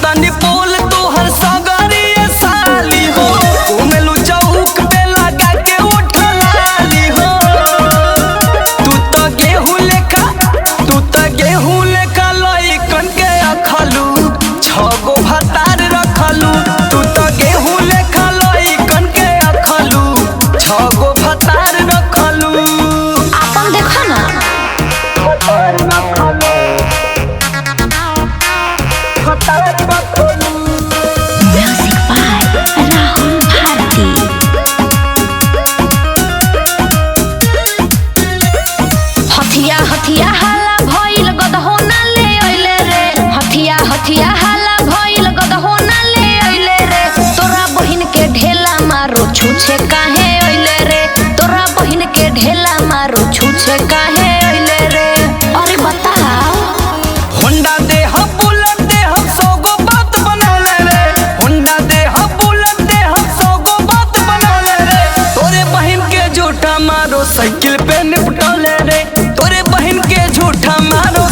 तनी पोल तोहर सगरी साली हो घूमेलू चौक पे लगा के उठलाली हो। तू तो गेहूं लेखा लइकन के अखलू छगो भतार रखलू। तू तो गेहूं लेखा लइकन के अखलू छगो भतार रखलू। अपन देखो ना म्यूजिक बाय राहुल भारती। हथिया हथिया हाला भइल गदहो ना ले अइले रे। हथिया हथिया हाला भइल गदहो ना ले अइले रे। तोरा बहिन के ढेला मारो छूछे काहे अइले रे। तोरा बहिन के ढेला मारो छूछे काहे अइले रे। अरे बताओ होंडा दे हम बुलेट दे हम सौगो बात बनौले रे। होंडा दे हम बुलेट दे हम सौगो बात बनौले रे। तोरे बहिन के झूठा मारो साइकिल पे निपटौले रे। तोरे बहिन के झूठा मारो